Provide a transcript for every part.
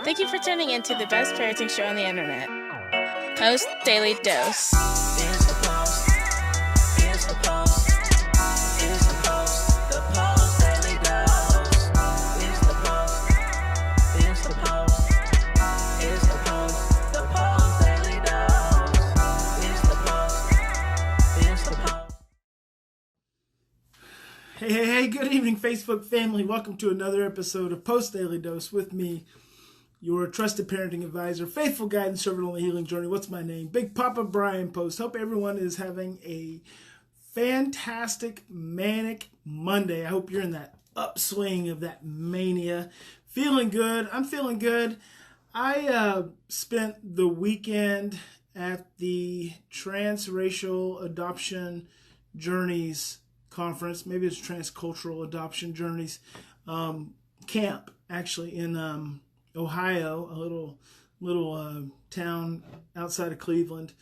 Thank you for tuning in to the best parenting show on the internet, Post Daily Dose. It's the Post. It's the Post. It's the Post. The Post Daily Dose. It's the Post. It's the Post. It's the Post. The Post Daily Dose. It's the Post. It's the Post. Hey, good evening, Facebook family. Welcome to another episode of Post Daily Dose with me, your trusted parenting advisor, faithful guide and servant on the healing journey. What's my name? Big Papa Bryan+Post. Hope everyone is having a fantastic, manic Monday. I hope you're in that upswing of that mania. Feeling good. I'm feeling good. I spent the weekend at the Transracial Adoption Journeys conference. Maybe it's Transcultural Adoption Journeys camp, actually, in Ohio, a little town outside of Cleveland,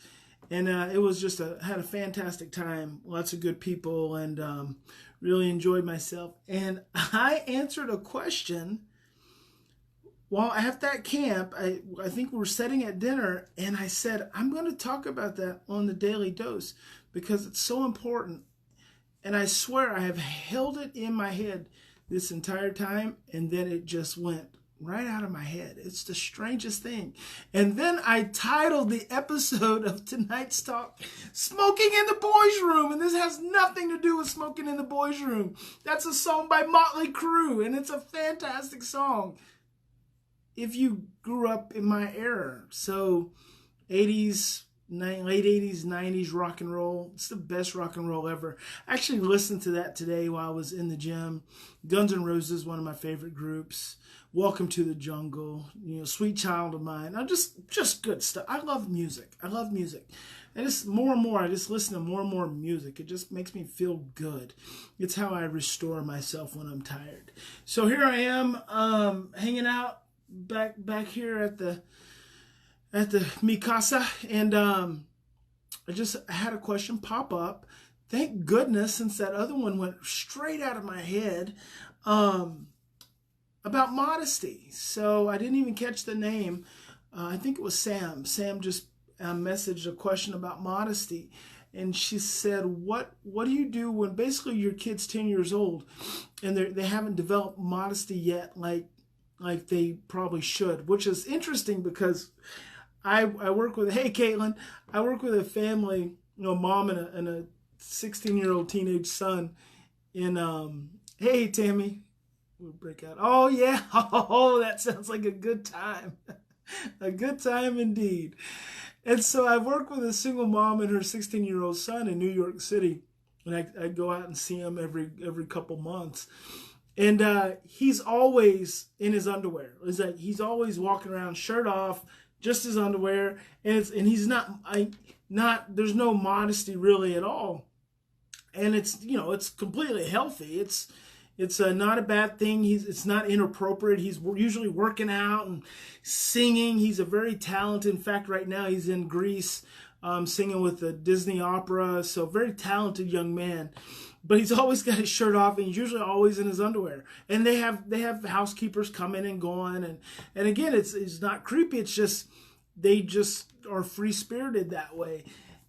and it was just had a fantastic time. Lots of good people, and really enjoyed myself. And I answered a question while at that camp. I think we were sitting at dinner, and I said, I'm going to talk about that on the Daily Dose because it's so important. And I swear I have held it in my head this entire time, and then it just went right out of my head. It's the strangest thing. And then I titled the episode of tonight's talk, Smoking in the Boys' Room. And this has nothing to do with Smoking in the Boys' Room. That's a song by Motley Crue, and it's a fantastic song if you grew up in my era. So 80s, late 80s, 90s rock and roll. It's the best rock and roll ever. I actually listened to that today while I was in the gym. Guns N' Roses, one of my favorite groups. Welcome to the Jungle, Sweet Child of Mine. Just good stuff. I love music. And just more and more, I just listen to more and more music. It just makes me feel good. It's how I restore myself when I'm tired. So here I am, hanging out back here at the Mikasa, and I had a question pop up. Thank goodness, since that other one went straight out of my head, about modesty. So I didn't even catch the name. I think it was Sam. Sam just messaged a question about modesty, and she said, "What do you do when basically your kid's 10 years old and they haven't developed modesty yet, like they probably should?" Which is interesting because I work with, hey Caitlin, I work with a family, mom and a 16-year-old teenage son. And hey Tammy, we'll break out. Oh yeah, oh that sounds like a good time, a good time indeed. And so I work with a single mom and her 16-year-old son in New York City, and I go out and see him every couple months. And he's always in his underwear. It's like he's always walking around shirt off, just his underwear, and he's not there's no modesty really at all, and it's completely healthy. It's not a bad thing. It's not inappropriate. He's usually working out and singing. He's a very talented. In fact, right now he's in Greece, singing with the Disney opera. So very talented young man. But he's always got his shirt off, and he's usually always in his underwear. And they have housekeepers coming and going, and again, it's not creepy. It's just they just are free spirited that way.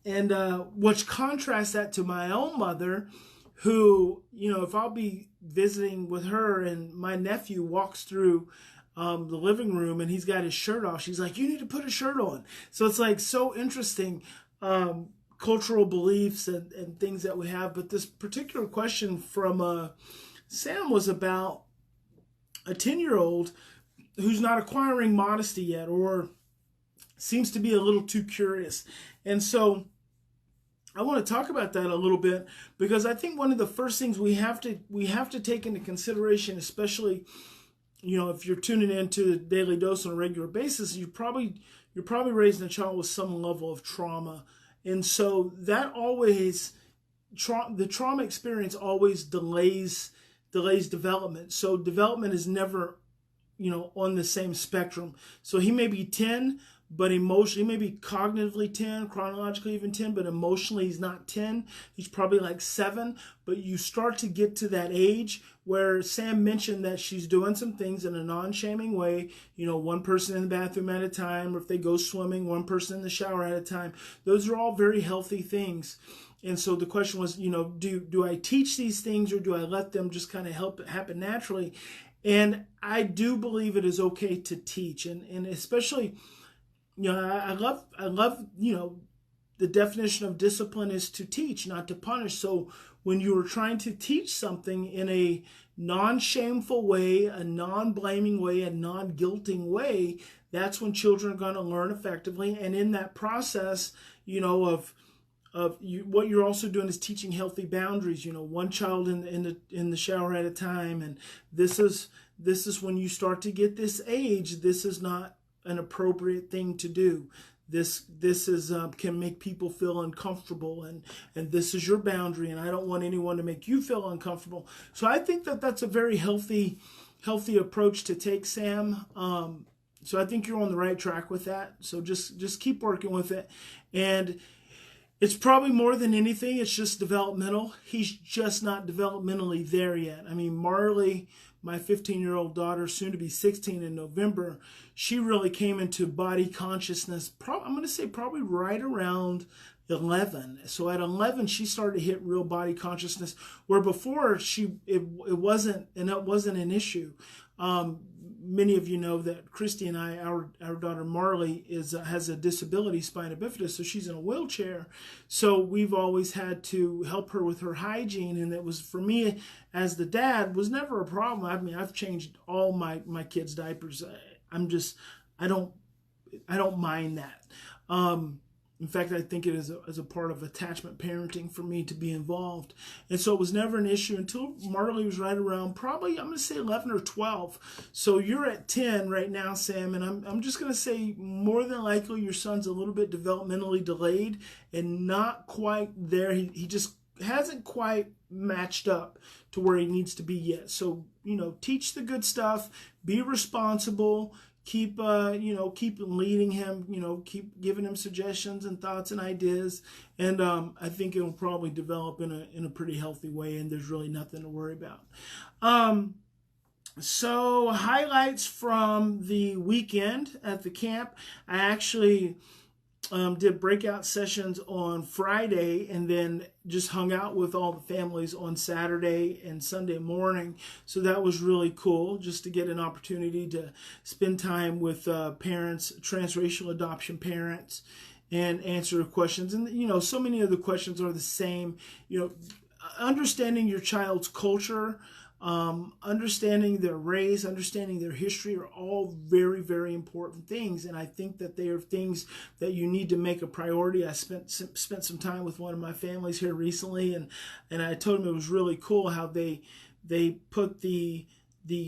And which contrasts that to my own mother, who if I'll be visiting with her and my nephew walks through the living room and he's got his shirt off, she's like, "You need to put a shirt on." So it's like so interesting. Cultural beliefs and things that we have. But this particular question from Sam was about a 10-year-old who's not acquiring modesty yet, or seems to be a little too curious. And so I want to talk about that a little bit, because I think one of the first things we have to take into consideration, especially if you're tuning into the Daily Dose on a regular basis, you're probably raising a child with some level of trauma. And so that always, the trauma experience always delays development. So development is never, on the same spectrum. So he may be 10, but emotionally, maybe cognitively 10, chronologically even 10, but emotionally he's not 10. He's probably like 7. But you start to get to that age where Sam mentioned that she's doing some things in a non-shaming way. You know, one person in the bathroom at a time, or if they go swimming, one person in the shower at a time. Those are all very healthy things. And so the question was, you know, do I teach these things, or do I let them just kind of help it happen naturally? And I do believe it is okay to teach. And especially, you know, I love, you know, the definition of discipline is to teach, not to punish. So when you are trying to teach something in a non-shameful way, a non-blaming way, a non-guilting way, that's when children are going to learn effectively. And in that process, you know, what you're also doing is teaching healthy boundaries. You know, one child in the shower at a time, and this is when you start to get this age. This is not an appropriate thing to do. This is can make people feel uncomfortable, and this is your boundary, and I don't want anyone to make you feel uncomfortable. So I think that that's a very healthy approach to take, Sam. So I think you're on the right track with that. So just keep working with it, and it's probably more than anything, it's just developmental. He's just not developmentally there yet. I mean, Marley, my 15-year-old daughter, soon to be 16 in November, she really came into body consciousness, I'm going to say probably right around 11. So at 11, she started to hit real body consciousness, where before it wasn't an issue. Many of you know that Christy and I, our daughter Marley, has a disability, spina bifida, so she's in a wheelchair. So we've always had to help her with her hygiene, and it was, for me as the dad, was never a problem. I mean, I've changed all my kids' diapers. I don't mind that. In fact, I think it is as a part of attachment parenting for me to be involved. And so it was never an issue until Marley was right around probably, I'm going to say 11 or 12. So you're at 10 right now, Sam, and I'm just going to say more than likely your son's a little bit developmentally delayed and not quite there. He just hasn't quite matched up to where he needs to be yet. So, you know, teach the good stuff, be responsible, keep leading him, you know, keep giving him suggestions and thoughts and ideas. And I think it'll probably develop in a pretty healthy way, and there's really nothing to worry about. So highlights from the weekend at the camp. I actually did breakout sessions on Friday, and then just hung out with all the families on Saturday and Sunday morning. So that was really cool, just to get an opportunity to spend time with parents, transracial adoption parents, and answer questions. And, you know, so many of the questions are the same. You know, understanding your child's culture, understanding their race, understanding their history are all very, very important things. And I think that they are things that you need to make a priority. I spent some time with one of my families here recently, and I told them it was really cool how they put the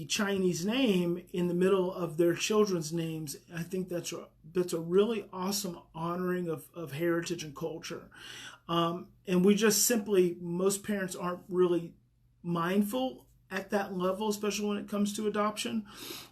Chinese name in the middle of their children's names. I think that's a really awesome honoring of heritage and culture. And we just simply, most parents aren't really mindful at that level, especially when it comes to adoption.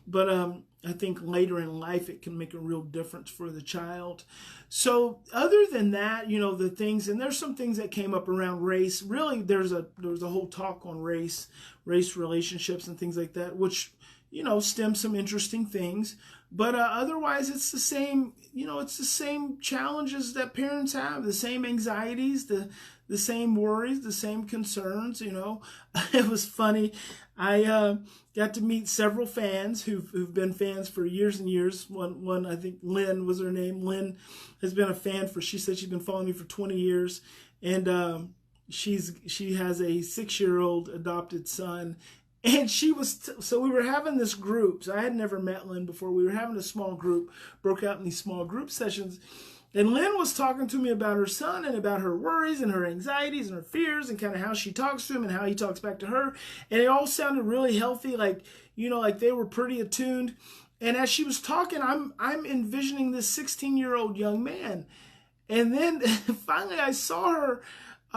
But I think later in life it can make a real difference for the child. So other than that, you know, the things, and there's some things that came up around race. Really, there was a whole talk on race relationships and things like that, which, you know, stem some interesting things. But otherwise, it's the same, you know, it's the same challenges that parents have, the same anxieties, the same worries, the same concerns, you know. It was funny. I got to meet several fans who've been fans for years and years. One, I think Lynn was her name. Lynn has been a fan she said she's been following me for 20 years. And she has a 6-year-old adopted son. And so we were having this group. So I had never met Lynn before. We were having a small group, broke out in these small group sessions. And Lynn was talking to me about her son and about her worries and her anxieties and her fears and kind of how she talks to him and how he talks back to her. And it all sounded really healthy, like, you know, like they were pretty attuned. And as she was talking, I'm envisioning this 16-year-old young man. And then finally I saw her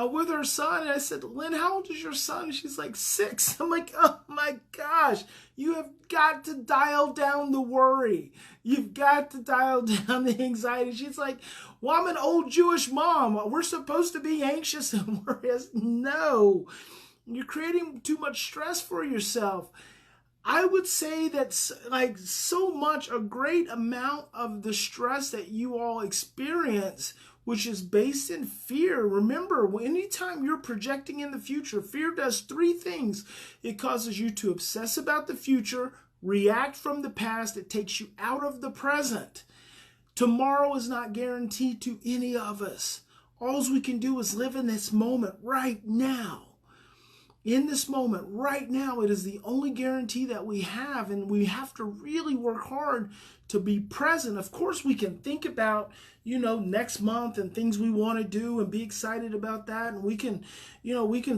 with her son, and I said, Lynn, how old is your son? And she's like 6. I'm like, oh my gosh, you have got to dial down the worry. You've got to dial down the anxiety. She's like, well, I'm an old Jewish mom. We're supposed to be anxious and worried. No, you're creating too much stress for yourself. I would say that like so much, a great amount of the stress that you all experience, which is based in fear. Remember, anytime you're projecting in the future, fear does 3 things. It causes you to obsess about the future, react from the past. It takes you out of the present. Tomorrow is not guaranteed to any of us. All we can do is live in this moment right now. In this moment, right now, it is the only guarantee that we have, and we have to really work hard to be present. Of course, we can think about, next month and things we want to do and be excited about that, and we can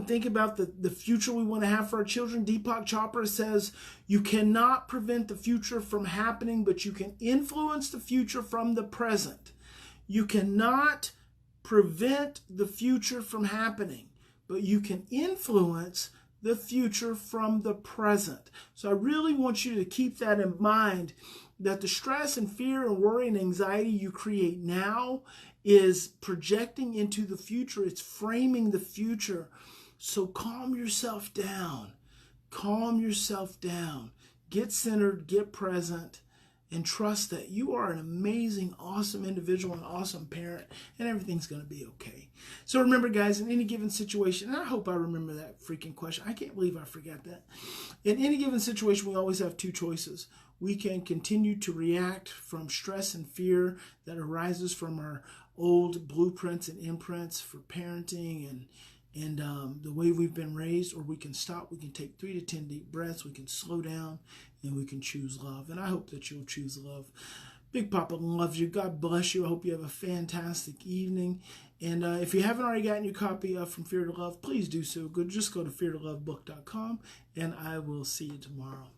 think about the future we want to have for our children. Deepak Chopra says, you cannot prevent the future from happening, but you can influence the future from the present. You cannot prevent the future from happening, but you can influence the future from the present. So I really want you to keep that in mind, that the stress and fear and worry and anxiety you create now is projecting into the future. It's framing the future. So calm yourself down. Calm yourself down. Get centered, get present, and trust that you are an amazing, awesome individual, an awesome parent, and everything's going to be okay. So remember, guys, in any given situation, and I hope I remember that freaking question. I can't believe I forgot that. In any given situation, we always have 2 choices. We can continue to react from stress and fear that arises from our old blueprints and imprints for parenting and the way we've been raised, or we can stop. We can take 3 to 10 deep breaths. We can slow down, and we can choose love. And I hope that you'll choose love. Big Papa loves you. God bless you. I hope you have a fantastic evening. And if you haven't already gotten your copy of From Fear to Love, please do so. Just go to feartolovebook.com, and I will see you tomorrow.